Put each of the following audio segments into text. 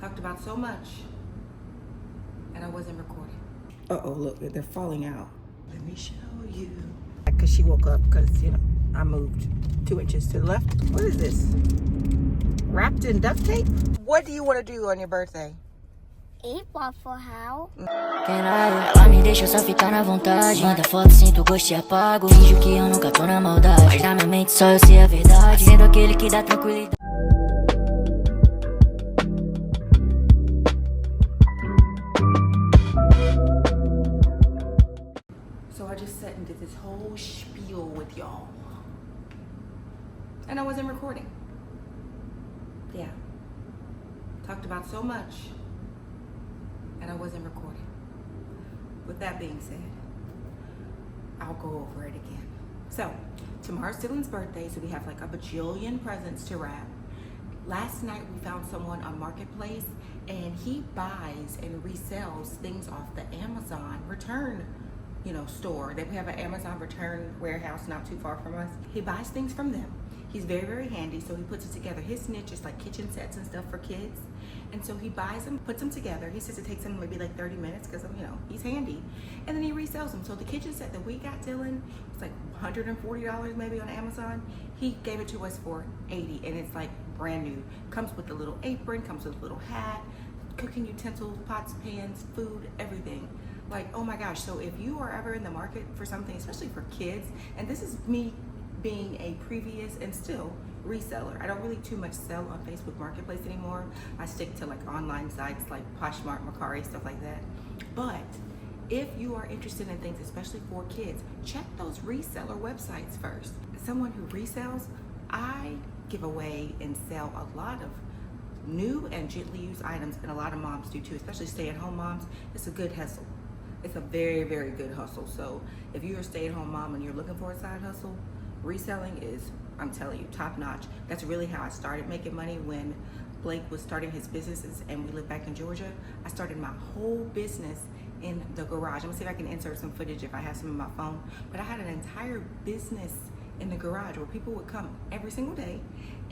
Talked about so much, and I wasn't recording. Uh-oh, look, they're falling out. Let me show you. Because she woke up because, you know, I moved 2 inches to the left. What is this? Wrapped in duct tape? What do you want to do on your birthday? Eat Waffle House. Ela me deixa só ficar na vontade. Manda foto, sinto o gosto e apago. Finjo que eu nunca tô na maldade, mas na minha mente só eu sei a verdade. Sendo aquele que dá tranquilidade. So I just sat and did this whole spiel with y'all, and I wasn't recording. Yeah. Talked about so much, and I wasn't recording. With that being said, I'll go over it again. So, tomorrow's Dylan's birthday, so we have like a bajillion presents to wrap. Last night we found someone on Marketplace, and he buys and resells things off the Amazon return, store. They have an Amazon return warehouse not too far from us. He buys things from them. He's very, very handy, so he puts it together. His niche is like kitchen sets and stuff for kids. And so he buys them, puts them together. He says it takes him maybe like 30 minutes because, he's handy. And then he resells them. So the kitchen set that we got Dylan was like $140 maybe on Amazon. He gave it to us for $80, and it's like brand new. Comes with a little apron, comes with a little hat, cooking utensils, pots, pans, food, everything. Like, oh my gosh. So if you are ever in the market for something, especially for kids, and this is me being a previous and still reseller. I don't really too much sell on Facebook Marketplace anymore. I stick to like online sites like Poshmark, Mercari, stuff like that. But if you are interested in things, especially for kids, check those reseller websites first. As someone who resells, I give away and sell a lot of new and gently used items, and a lot of moms do too, especially stay-at-home moms. It's a good hustle. It's a very, very good hustle. So if you're a stay-at-home mom and you're looking for a side hustle, reselling is, I'm telling you, top notch. That's really how I started making money when Blake was starting his businesses and we lived back in Georgia. I started my whole business in the garage. I'm gonna see if I can insert some footage if I have some in my phone. But I had an entire business in the garage where people would come every single day,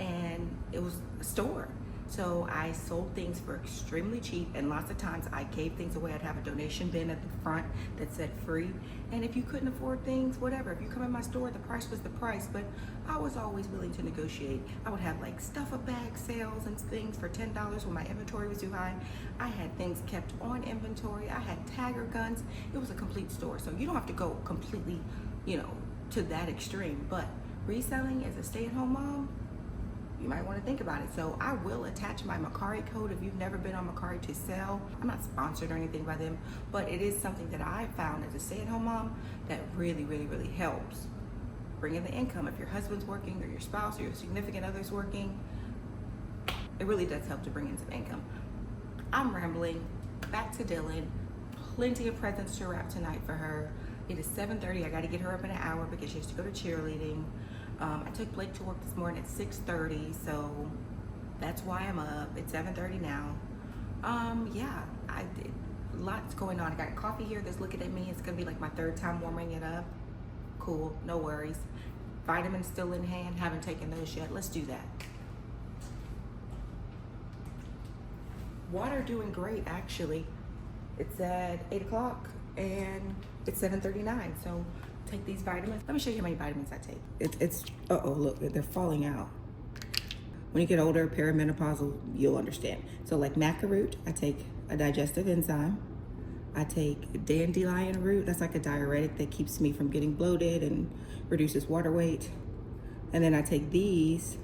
and it was a store. So I sold things for extremely cheap, and lots of times I gave things away. I'd have a donation bin at the front that said free. And if you couldn't afford things, whatever, if you come in my store, the price was the price, but I was always willing to negotiate. I would have like stuff-a-bag sales and things for $10 when my inventory was too high. I had things kept on inventory. I had tagger guns. It was a complete store. So you don't have to go completely, to that extreme, but reselling as a stay-at-home mom, you might want to think about it. So I will attach my Mercari code if you've never been on Mercari to sell. I'm not sponsored or anything by them, but it is something that I found as a stay-at-home mom that really, really, really helps bring in the income. If your husband's working or your spouse or your significant other's working, it really does help to bring in some income. I'm rambling. Back to Dylan. Plenty of presents to wrap tonight for her. It is 7:30. I got to get her up in an hour because she has to go to cheerleading. I took Blake to work this morning at 6:30, so that's why I'm up. It's 7:30 now. Yeah, I did lots going on. I got coffee here that's looking at me. It's gonna be like my third time warming it up. Cool, no worries. Vitamins still in hand, haven't taken those yet. Let's do that. Water doing great, actually. It's at 8 o'clock and it's 7:39, so take these vitamins. Let me show you how many vitamins I take. Uh-oh, look, they're falling out. When you get older, perimenopausal, you'll understand. So like maca root, I take a digestive enzyme. I take dandelion root, that's like a diuretic that keeps me from getting bloated and reduces water weight. And then I take these,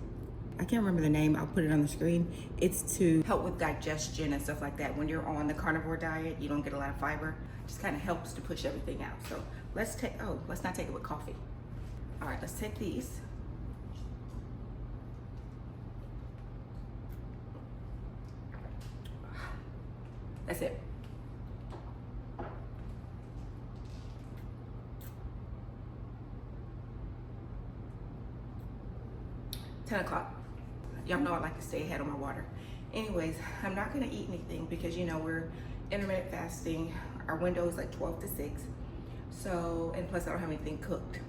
I can't remember the name, I'll put it on the screen. It's to help with digestion and stuff like that. When you're on the carnivore diet, you don't get a lot of fiber. Just kind of helps to push everything out. So let's not take it with coffee. All right, let's take these. That's it. $10 o'clock. Y'all know I like to stay ahead on my water. Anyways, I'm not gonna eat anything because we're intermittent fasting. Our window is like 12 to 6. So, and plus I don't have anything cooked.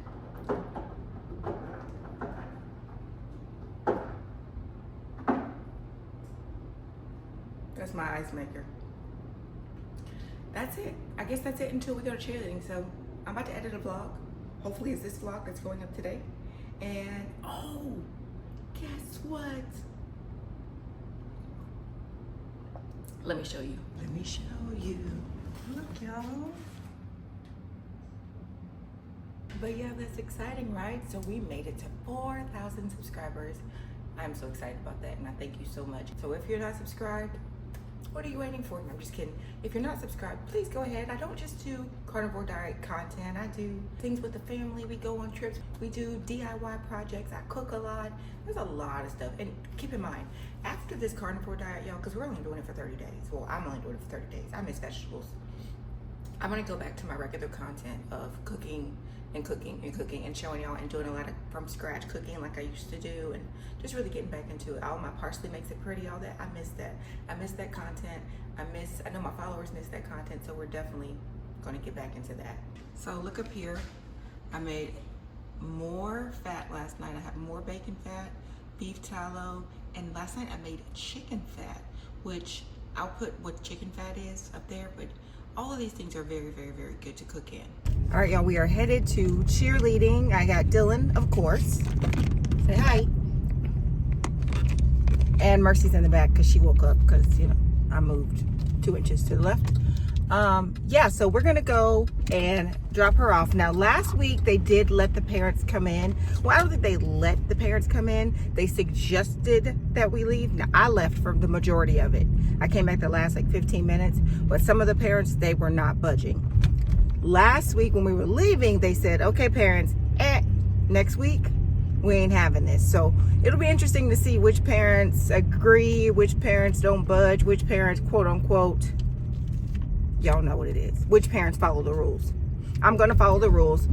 That's my ice maker. That's it. I guess that's it until we go to cheerleading. So I'm about to edit a vlog. Hopefully it's this vlog that's going up today. And oh, guess what? Let me show you. Let me show you. Look, y'all. But yeah, that's exciting, right? So we made it to 4,000 subscribers. I'm so excited about that, and I thank you so much. So if you're not subscribed, what are you waiting for? I'm just kidding. If you're not subscribed, please go ahead. I don't just do carnivore diet content. I do things with the family. We go on trips. We do DIY projects. I cook a lot. There's a lot of stuff. And keep in mind, after this carnivore diet, y'all, because we're only doing it for 30 days. Well, I'm only doing it for 30 days. I miss vegetables. I'm gonna go back to my regular content of cooking and showing y'all and doing a lot of from scratch cooking like I used to do, and just really getting back into it. All my parsley makes it pretty, all that. I miss that. I miss that content. I know my followers miss that content, so we're definitely gonna get back into that. So look up here. I made more fat last night. I have more bacon fat, beef tallow, and last night I made chicken fat, which I'll put what chicken fat is up there, but all of these things are very, very, very good to cook in. All right, y'all, we are headed to cheerleading. I got Dylan, of course. Say hi. And Mercy's in the back because she woke up because, you know, I moved 2 inches to the left. Yeah, so we're gonna go and drop her off. Now, last week they did let the parents come in. Well, I don't think they let the parents come in. They suggested that we leave. Now, I left for the majority of it. I came back the last like 15 minutes, but some of the parents, they were not budging. Last week when we were leaving, they said, okay, parents, next week, we ain't having this. So it'll be interesting to see which parents agree, which parents don't budge, which parents, quote unquote, y'all know what it is, which parents follow the rules. I'm gonna follow the rules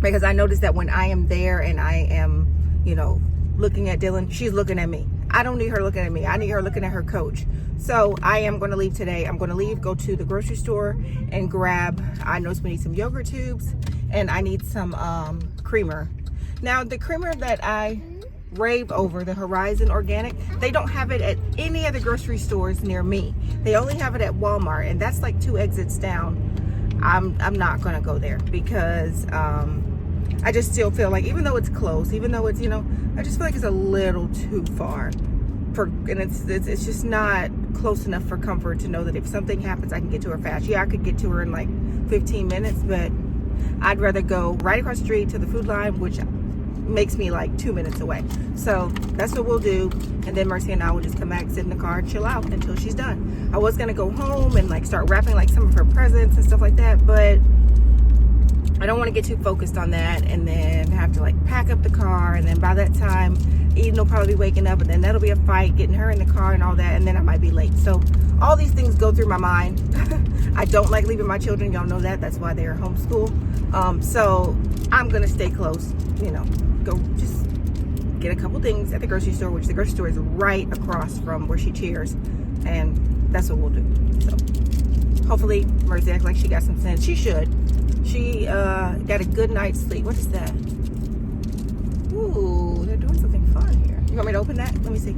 because I noticed that when I am there and I am, you know, looking at Dylan, she's looking at me. I don't need her looking at me. I need her looking at her coach. So I am going to leave today. I'm going to leave, go to the grocery store and grab, I know we need some yogurt tubes and I need some creamer. Now the creamer that I rave over, the Horizon Organic, they don't have it at any of the grocery stores near me. They only have it at Walmart, and that's like 2 exits down. I'm not going to go there because I just still feel like, even though it's close, even though it's, you know, I just feel like it's a little too far for, and it's just not close enough for comfort to know that if something happens, I can get to her fast. Yeah, I could get to her in like 15 minutes, but I'd rather go right across the street to the Food Line, which makes me like 2 minutes away. So that's what we'll do. And then Mercy and I will just come back, sit in the car, and chill out until she's done. I was gonna go home and like start wrapping like some of her presents and stuff like that, but I don't want to get too focused on that and then have to like pack up the car, and then by that time Eden will probably be waking up, and then that'll be a fight getting her in the car and all that, and then I might be late. So all these things go through my mind. I don't like leaving my children, y'all know that. That's why they're homeschool. So I'm gonna stay close, you know, go just get a couple things at the grocery store, which the grocery store is right across from where she cheers, and that's what we'll do. So hopefully Mercy acts like she got some sense. She should. She got a good night's sleep. What is that? Ooh, they're doing something fun here. You want me to open that? Let me see.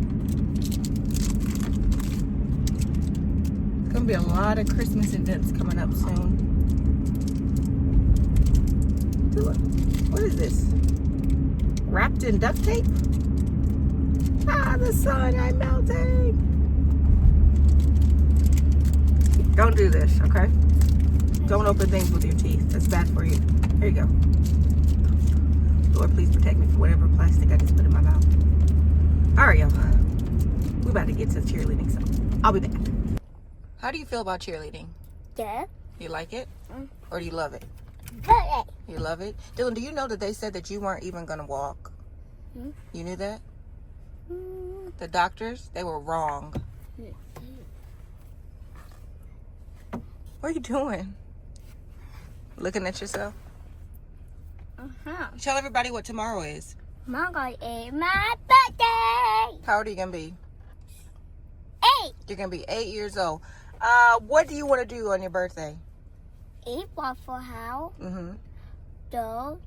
It's gonna be a lot of Christmas events coming up soon. Look, what is this? Wrapped in duct tape? Ah, the sun, I'm melting. Don't do this, okay? Don't open things with your teeth. That's bad for you. Here you go. Lord, please protect me from whatever plastic I just put in my mouth. All right, y'all. We're about to get to cheerleading, so I'll be back. How do you feel about cheerleading? Yeah. You like it? Or do you love it? Okay. You love it? Dylan, do you know that they said that you weren't even going to walk? You knew that? The doctors, they were wrong. What are you doing? Looking at yourself? Tell everybody what tomorrow is. Tomorrow is my birthday. How old are you going to be? 8. You're going to be 8 years old. What do you want to do on your birthday? Eat Waffle House. Go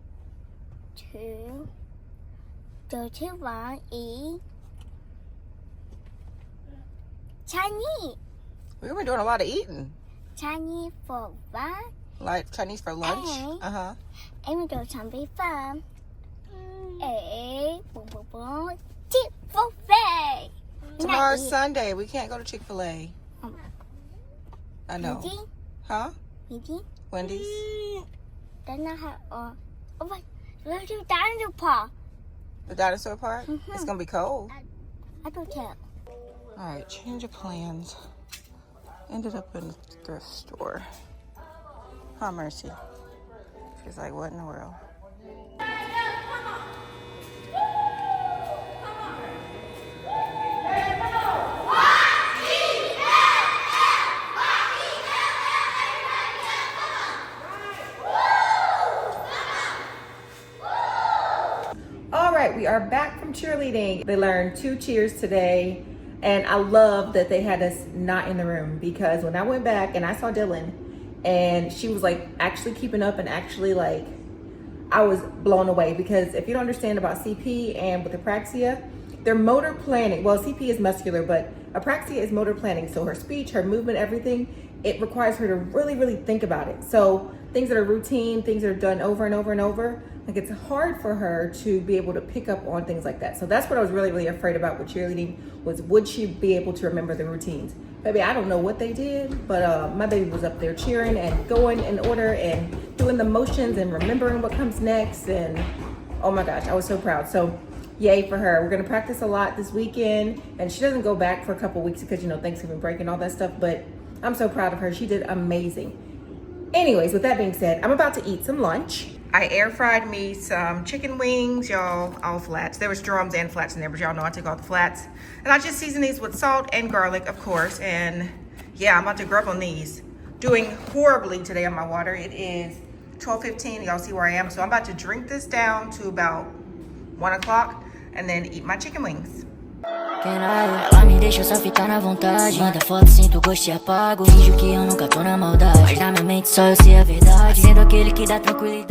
to one, eat Chinese. We've been doing a lot of eating. Chinese for lunch. Like Chinese for lunch. And- Uh-huh. And we do something fun. Boom, boom, boom. Chick-fil-A. Tomorrow's Sunday. We can't go to Chick-fil-A. I know. Meeting? Huh? Meeting? Wendy's? That's not how. Oh, wait. Let's do dinosaur park. The dinosaur park? Mhm. It's gonna be cold. I don't care. Alright, change of plans. Ended up in a thrift store. Huh, Mercy? She's like, what in the world? All right, we are back from cheerleading. They learned 2 cheers today, and I love that they had us not in the room, because when I went back and I saw Dylan, and she was like actually keeping up and actually like, I was blown away, because if you don't understand about CP and with apraxia, they're motor planning. Well, CP is muscular, but apraxia is motor planning. So her speech, her movement, everything, it requires her to really, really think about it. So things that are routine, things that are done over and over and over, like it's hard for her to be able to pick up on things like that. So that's what I was really, really afraid about with cheerleading, was would she be able to remember the routines? Baby, I don't know what they did, but my baby was up there cheering and going in order and doing the motions and remembering what comes next. And oh my gosh, I was so proud. So yay for her. We're gonna practice a lot this weekend, and she doesn't go back for a couple weeks because, you know, Thanksgiving break and all that stuff, but I'm so proud of her. She did amazing. Anyways, with that being said, I'm about to eat some lunch. I air fried me some chicken wings, y'all, all flats. There was drums and flats in there, but y'all know I took all the flats. And I just seasoned these with salt and garlic, of course. And yeah, I'm about to grub on these. Doing horribly today on my water. It is 12:15, y'all see where I am. So I'm about to drink this down to about 1 o'clock and then eat my chicken wings. Ela me deixa só ficar na vontade. Manda foto, sinto gosto e apago. Finjo que eu nunca tô na maldade, mas na minha mente só eu sei a verdade. Sendo aquele que dá tranquilidade.